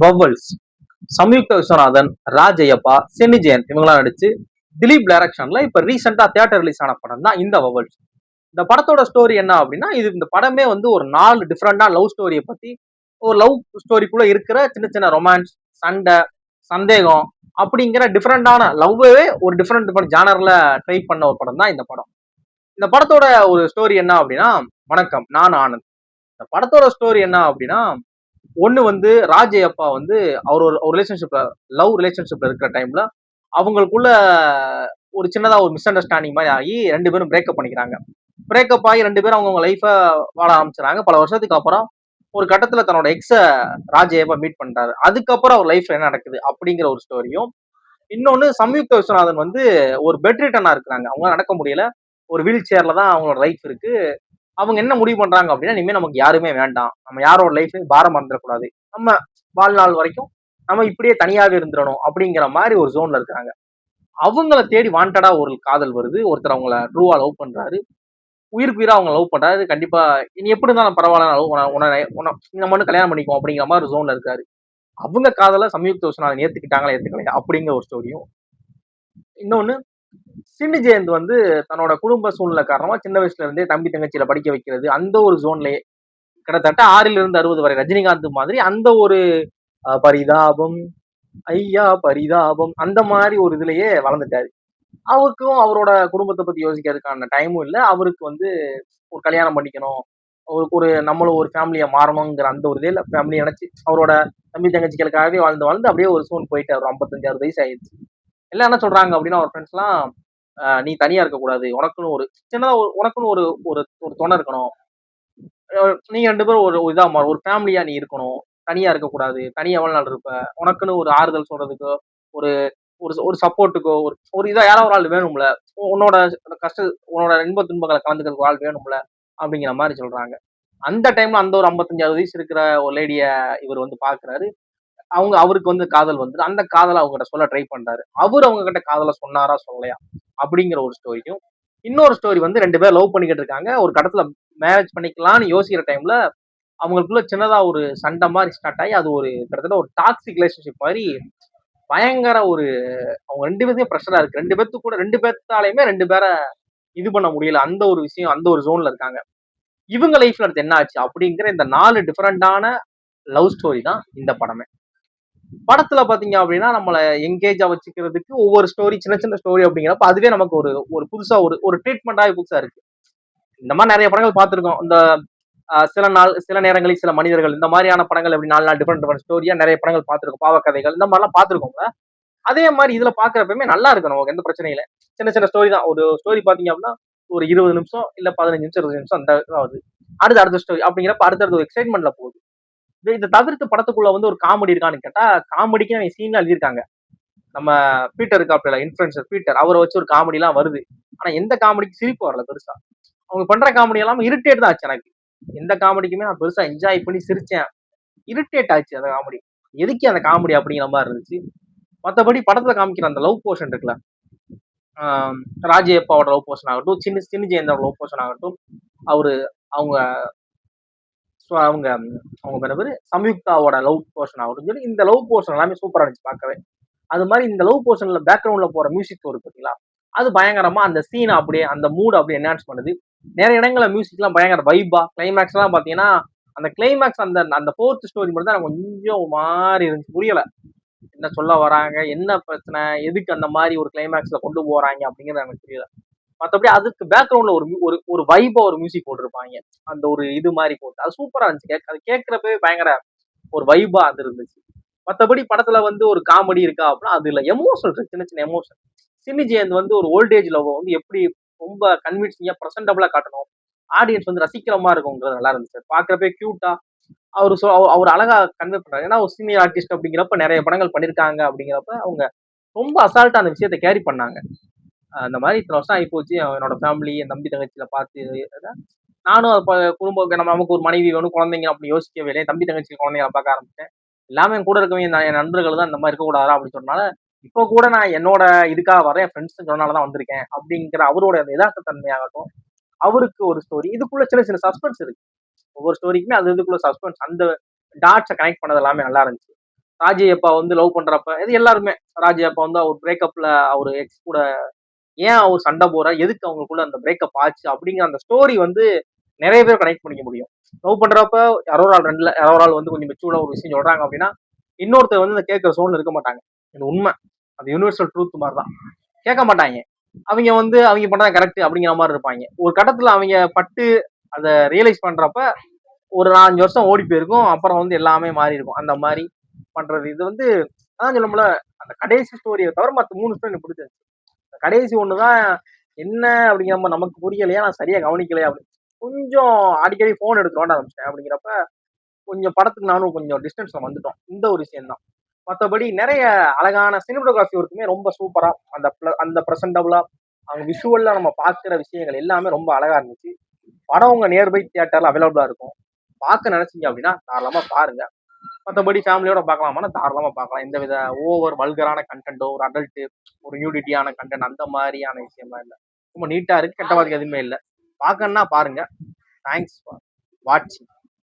பவல்ஸ் சம்யுக்தா விஸ்வநாதன், ராஜ் ஐயப்பா, சென்னி ஜெயந்த் இவங்கெல்லாம் நடிச்சு திலீப் டைரக்ஷன்ல இப்ப ரீசெண்டா தியேட்டர் ரிலீஸ் ஆன படம் தான் இந்த வவல்ஸ். இந்த படத்தோட ஸ்டோரி என்ன அப்படின்னா, இந்த படமே வந்து ஒரு 4 டிஃப்ரெண்டா லவ் ஸ்டோரியை பத்தி, ஒரு லவ் ஸ்டோரிக்குள்ள இருக்கிற சின்ன சின்ன ரொமான்ஸ், சண்டை, சந்தேகம் அப்படிங்கிற டிஃப்ரெண்டான லவ்வே ஒரு டிஃப்ரெண்ட் டிஃப்ரெண்ட் ஜானர்ல ட்ரை பண்ண ஒரு படம் தான் இந்த படம். இந்த படத்தோட ஒரு ஸ்டோரி என்ன அப்படின்னா, வணக்கம் நான் ஆனந்த். இந்த படத்தோட ஸ்டோரி என்ன அப்படின்னா, ஒண்ணு வந்து ராஜ் ஐயப்பா வந்து அவர் ஒரு ரிலேஷன்ஷிப்ல லவ் ரிலேஷன்ஷிப்ல இருக்கிற டைம்ல அவங்களுக்குள்ள ஒரு சின்னதா ஒரு மிஸ் அண்டர்ஸ்டாண்டிங் மாதிரி ஆகி 2 பேரும் பிரேக்கப் பண்ணிக்கிறாங்க. பிரேக்கப் ஆகி 2 பேரும் அவங்கவுங்க லைஃப வாழ ஆரம்பிச்சுறாங்க. பல வருஷத்துக்கு அப்புறம் ஒரு கட்டத்துல தன்னோட எக்ஸ ராஜ் ஐயப்பா மீட் பண்றாரு. அதுக்கப்புறம் அவர் லைஃப்ல என்ன நடக்குது அப்படிங்கிற ஒரு ஸ்டோரியும், இன்னொன்னு சம்யுக்தா விஸ்வநாதன் வந்து ஒரு பெட் ரிட்டனா இருக்கிறாங்க. அவங்களால நடக்க முடியல. ஒரு வீல் சேர்ல தான் அவங்களோட லைஃப் இருக்கு. அவங்க என்ன முடிவு பண்றாங்க அப்படின்னா, இனிமே நமக்கு யாருமே வேண்டாம். நம்ம யாரோட லைஃப்லயும் பாரம் இருந்துடக்கூடாது. நம்ம வாழ்நாள் வரைக்கும் நம்ம இப்படியே தனியாவே இருந்துடணும் அப்படிங்கிற மாதிரி ஒரு ஜோன்ல இருக்காங்க. அவங்கள தேடி வாண்டடா ஒரு காதல் வருது. ஒருத்தர் அவங்கள ட்ரூவா லவ் பண்றாரு. உயிருக்கு உயிரா அவங்க லவ் பண்றாரு. கண்டிப்பா இனி எப்படி இருந்தாலும் பரவாயில்ல, நான் நம்ம மட்டும் கல்யாணம் பண்ணிக்குவோம் அப்படிங்கிற மாதிரி ஒரு ஜோன்ல இருக்காரு. அவங்க காதல சம்யுக்தா விஸ்வநாதன் ஏத்துக்கிட்டாங்களா ஏத்துக்கலையா அப்படிங்கிற ஒரு ஸ்டோரியும், இன்னொன்னு சின்னி ஜெயந்த் வந்து தன்னோட குடும்ப சூழ்நிலை காரணமா சின்ன வயசுல இருந்தே தம்பி தங்கச்சியில படிக்க வைக்கிறது, அந்த ஒரு ஜோன்லயே கிட்டத்தட்ட 6ல் இருந்து 60 வரை ரஜினிகாந்த் மாதிரி அந்த ஒரு பரிதாபம் ஐயா பரிதாபம் அந்த மாதிரி ஒரு இதுலயே வளர்ந்துட்டாரு. அவருக்கும் அவரோட குடும்பத்தை பத்தி யோசிக்கிறதுக்கான டைமும் இல்ல. அவருக்கு வந்து ஒரு கல்யாணம் பண்ணிக்கணும், ஒரு ஒரு நம்மளும் ஒரு ஃபேமிலியா மாறணுங்கிற அந்த ஒரு இதுல ஃபேமிலியை நினைச்சு அவரோட தம்பி தங்கச்சிகளுக்காகவே வாழ்ந்து வாழ்ந்து அப்படியே ஒரு சூன் போயிட்டாரு. ஒரு 55 60 வயசு ஆயிடுச்சு. எல்லாம் என்ன சொல்றாங்க அப்படின்னா, அவர் ஃப்ரெண்ட்ஸ் எல்லாம் நீ தனியா இருக்கக்கூடாது, உனக்குன்னு ஒரு சின்னதா உனக்குன்னு ஒரு ஒரு ஒரு துணை இருக்கணும், நீங்க 2 பேரும் ஒரு இதா ஒரு ஃபேமிலியா நீ இருக்கணும், தனியா இருக்கக்கூடாது, தனியா எவ்வளவு நாள் இருப்ப, உனக்குன்னு ஒரு ஆறுதல் சொல்றதுக்கோ, ஒரு ஒரு ஒரு சப்போர்ட்டுக்கோ, ஒரு ஒரு இதா யாராவது ஒரு ஆள் வேணும்ல, உன்னோட கஷ்ட உன்னோட இன்ப துன்பங்களை கலந்துக்கிறதுக்கு ஒரு ஆள் வேணும்ல அப்படிங்கிற மாதிரி சொல்றாங்க. அந்த டைம்ல அந்த ஒரு 55 60 வயசு இருக்கிற ஒரு லேடிய இவர் வந்து பாக்குறாரு. அவருக்கு வந்து காதல் வந்து அந்த காதலை அவங்க கிட்ட சொல்ல ட்ரை பண்றாரு. அவர் அவங்க கிட்ட காதலை சொன்னாரா சொல்லலையா அப்படிங்கிற ஒரு ஸ்டோரியும், இன்னொரு ஸ்டோரி வந்து 2 பேர் லவ் பண்ணிக்கிட்டு இருக்காங்க. ஒரு கடத்துல மேரேஜ் பண்ணிக்கலாம்னு யோசிக்கிற டைம்ல அவங்களுக்குள்ள சின்னதா ஒரு சண்டை மாதிரி ஸ்டார்ட் ஆகி அது ஒரு கிட்டத்தட்ட ஒரு டாக்ஸிக் ரிலேஷன்ஷிப் மாதிரி பயங்கர ஒரு அவங்க 2 பேருமே ப்ரெஷரா இருக்கு. 2 பேர்த்து கூட 2 பேர்த்தாலையுமே 2 பேரை இது பண்ண முடியல. அந்த ஒரு விஷயம் அந்த ஒரு ஜோன்ல இருக்காங்க. இவங்க லைஃப்ல அடுத்து என்ன ஆச்சு அப்படிங்கிற இந்த 4 டிஃபரெண்டான லவ் ஸ்டோரி தான் இந்த படமே. படத்துல பாத்தீங்க அப்படின்னா நம்மள எங்கேஜா வச்சுக்கிறதுக்கு ஒவ்வொரு ஸ்டோரி சின்ன சின்ன ஸ்டோரி அப்படிங்கிறப்ப அதுவே நமக்கு ஒரு ஒரு புதுசா ஒரு ஒரு ட்ரீட்மெண்டாவே புதுசா இருக்கு. இந்த மாதிரி நிறைய படங்கள் பார்த்திருக்கோம். இந்த சில நேரங்களில் சில மனிதர்கள் இந்த மாதிரியான படங்கள் எப்படி 4 நாள் டிஃபரெண்ட் டிஃபரெண்ட் ஸ்டோரியா நிறைய படங்கள் பார்த்திருக்கோம். பாவக்கதைகள் இந்த மாதிரிலாம் பார்த்திருக்கோம்ல. அதே மாதிரி இதுல பாக்குறப்பமே நல்லா இருக்கு, நமக்கு எந்த பிரச்சனையும் இல்லை. சின்ன சின்ன ஸ்டோரி தான். ஒரு ஸ்டோரி பாத்தீங்க அப்படின்னா ஒரு 20 நிமிஷம் இல்ல 15 நிமிஷம் 20 நிமிஷம் அந்த வருது. அடுத்த ஸ்டோரி அப்படிங்கிறப்ப அடுத்தடுத்த ஒரு எக்ஸைட்மெண்ட்ல போகுது. இதை தவிர்த்து படத்துக்குள்ள வந்து ஒரு காமெடி இருக்கான்னு கேட்டா, காமெடிக்கு சீன் எழுதியிருக்காங்க. நம்ம பீட்டர் இருக்காப்ல இன்ஃபுளுசர் பீட்டர், அவரை வச்சு ஒரு காமெடி எல்லாம் வருது. ஆனா எந்த காமெடிக்கு சிரிப்பு வரல பெருசா. அவங்க பண்ற காமெடி எல்லாம் இரிட்டேட் தான் ஆச்சு எனக்கு. எந்த காமெடிக்குமே நான் பெருசா என்ஜாய் பண்ணி சிரிச்சேன். இரிட்டேட் ஆச்சு அந்த காமெடி. எதுக்கு அந்த காமெடி அப்படிங்கிற மாதிரி இருந்துச்சு. மத்தபடி படத்துல காமிக்கிற அந்த லவ் போர்ஷன் இருக்குல்ல, ராஜயப்பாவோட லவ் போர்ஷன் ஆகட்டும், சின்ன ஜெயந்தோட லவ் போர்ஷன் ஆகட்டும், அவரு அவங்க அவங்க அவங்க பேரு சம்யுக்தாவோட லவ் போர்ஷன் ஆகட்டும் சொல்லி இந்த லவ் போர்ஷன் எல்லாமே சூப்பரா இருந்துச்சு பார்க்கவே. அது மாதிரி இந்த லவ் போர்ஷன்ல பேக்ரவுண்ட்ல போற மியூசிக் ஒரு பார்த்தீங்களா, அது பயங்கரமா அந்த சீன் அப்படியே அந்த மூட் அப்படியே என்ஹான்ஸ் பண்ணுது. நிறைய இடங்கள்ல மியூசிக் எல்லாம் பயங்கர வைபா, கிளைமேக்ஸ் எல்லாம் பாத்தீங்கன்னா அந்த கிளைமேக்ஸ் அந்த அந்த ஃபோர்த் ஸ்டோரி மட்டும் தான் எனக்கு கொஞ்சம் மாறி இருந்துச்சு. புரியல என்ன சொல்ல வராங்க, என்ன பிரச்சனை, எதுக்கு அந்த மாதிரி ஒரு கிளைமேக்ஸ்ல கொண்டு போறாங்க அப்படிங்கிறது எனக்கு புரியல. மத்தபடி அதுக்கு பேக்ரவுண்ட்ல ஒரு ஒரு ஒரு வைபா ஒரு மியூசிக் போட்டிருப்பாங்க. அந்த ஒரு இது மாதிரி போட்டு அது சூப்பரா இருந்துச்சு. அது கேட்கறப்பவே பயங்கர ஒரு வைபா அது இருந்துச்சு. மத்தபடி படத்துல வந்து ஒரு காமெடி இருக்கா அப்படின்னா அது இல்ல. எமோஷன் இருக்கு, சின்ன சின்ன எமோஷன். சின்னி ஜெயந்த் வந்து ஒரு ஓல்டேஜ் லவ் வந்து எப்படி ரொம்ப கன்வின்சிங்கா பிரசன்டபிளா காட்டணும், ஆடியன்ஸ் வந்து ரசிக்கிற மாதிரி இருக்குங்கிறது நல்லா இருந்துச்சு. பாக்குறப்பே கியூட்டா அவர் அழகா கன்வே பண்றாரு. ஏன்னா ஒரு சீனியர் ஆர்டிஸ்ட் அப்படிங்கிறப்ப நிறைய படங்கள் பண்ணிருக்காங்க அப்படிங்கிறப்ப அவங்க ரொம்ப அசால்ட்டா அந்த விஷயத்தை கேரி பண்ணாங்க. அந்த மாதிரி இத்தனை வருஷம் ஆகி போச்சு. என்னோட ஃபேமிலி என் தம்பி தங்கச்சியில பார்த்து நானும் குடும்பம் நமக்கு ஒரு மனைவி வேணும், குழந்தைங்க அப்படி யோசிக்கவே இல்லை. தம்பி தங்கச்சி குழந்தைங்களை பார்க்க ஆரம்பிச்சேன். எல்லாமே என் கூட இருக்கவங்க என் நண்பர்கள் தான் இந்த மாதிரி இருக்கக்கூடாதா அப்படின்னு சொன்னால, இப்போ கூட நான் என்னோட இதுக்காக வரேன், என் ஃப்ரெண்ட்ஸ் சொன்னாலதான் வந்திருக்கேன் அப்படிங்கிற அவரோட அந்த யதார்த்த தன்மையாகட்டும், அவருக்கு ஒரு ஸ்டோரி இதுக்குள்ள சின்ன சின்ன சஸ்பென்ஸ் இருக்கு. ஒவ்வொரு ஸ்டோரிக்குமே அது இதுக்குள்ள சஸ்பென்ஸ், அந்த டாட்ஸை கனெக்ட் பண்ணது எல்லாமே நல்லா இருந்துச்சு. ராஜையப்பா வந்து லவ் பண்றப்ப இது எல்லாருமே ராஜையப்பா வந்து அவர் பிரேக்கப்ல அவர் எக்ஸ் கூட ஏன் அவர் சண்டை போறார், எதுக்கு அவங்களுக்குள்ள அந்த பிரேக்கப் ஆச்சு அப்படிங்கிற அந்த ஸ்டோரி வந்து நிறைய பேர் கனெக்ட் பண்ணிக்க முடியும். லவ் பண்றப்ப யாரோ ஒரு ஆள் ரெண்டுல யாரோ ஒரு ஆள் வந்து கொஞ்சம் மெச்சூர்டா ஒரு விஷயம் சொல்றாங்க அப்படின்னா இன்னொருத்தர் வந்து இந்த கேட்கிற சோழ்ல இருக்க மாட்டாங்க. இது உண்மை. அது யூனிவர்சல் ட்ரூத் மாதிரி தான். கேட்க மாட்டாங்க. அவங்க வந்து அவங்க பண்றது கரெக்ட் அப்படிங்கிற மாதிரி இருப்பாங்க. ஒரு கட்டத்துல அவங்க பட்டு அதை ரியலைஸ் பண்றப்ப ஒரு 4 வருஷம் ஓடி போயிருக்கும். அப்புறம் வந்து எல்லாமே மாறி இருக்கும். அந்த மாதிரி பண்றது இது வந்து அதான் சொல்லணும்ல அந்த கடைசி ஸ்டோரியை தவிர மத்த 3 ஸ்டோரி எனக்கு பிடிச்சிருந்துச்சு. அந்த கடைசி ஒண்ணுதான் என்ன அப்படிங்கிற மாதிரி நமக்கு புரியலையா, நான் சரியா கவனிக்கலையா அப்படின்னு கொஞ்சம் அடிக்கடி போன் எடுத்து நோண்ட ஆரம்பிச்சிட்டேன். அப்படிங்கிறப்ப கொஞ்சம் படத்துக்கு நானும் கொஞ்சம் டிஸ்டன்ஸ்ல வந்துட்டோம். இந்த ஒரு விஷயம் தான். மற்றபடி நிறைய அழகான சினிமோட்டோகிராஃபி ஒர்க்குமே ரொம்ப சூப்பரா அந்த பிரசன்டபுளா அவங்க விஷுவல்ல நம்ம பார்க்குற விஷயங்கள் எல்லாமே ரொம்ப அழகா இருந்துச்சு. படம் உங்க நியர்பை தியேட்டர்ல அவைலபிளா இருக்கும். பார்க்க நினைச்சீங்க அப்படின்னா தாராளமா பாருங்க. மற்றபடி ஃபேமிலியோட பார்க்கலாமான்னா தாராளமா பார்க்கலாம். எந்த வித ஓவர் வல்கரான கண்டென்ட்டோ ஒரு அடல்ட் ஒரு நியூடிட்டியான கண்டென்ட் அந்த மாதிரியான விஷயம்லாம் இல்லை. ரொம்ப நீட்டா இருக்கு. கெட்ட வார்த்தை எதுவுமே இல்லை. பார்க்கணும்னா பாருங்க. தேங்க்ஸ் ஃபார் வாட்சிங்.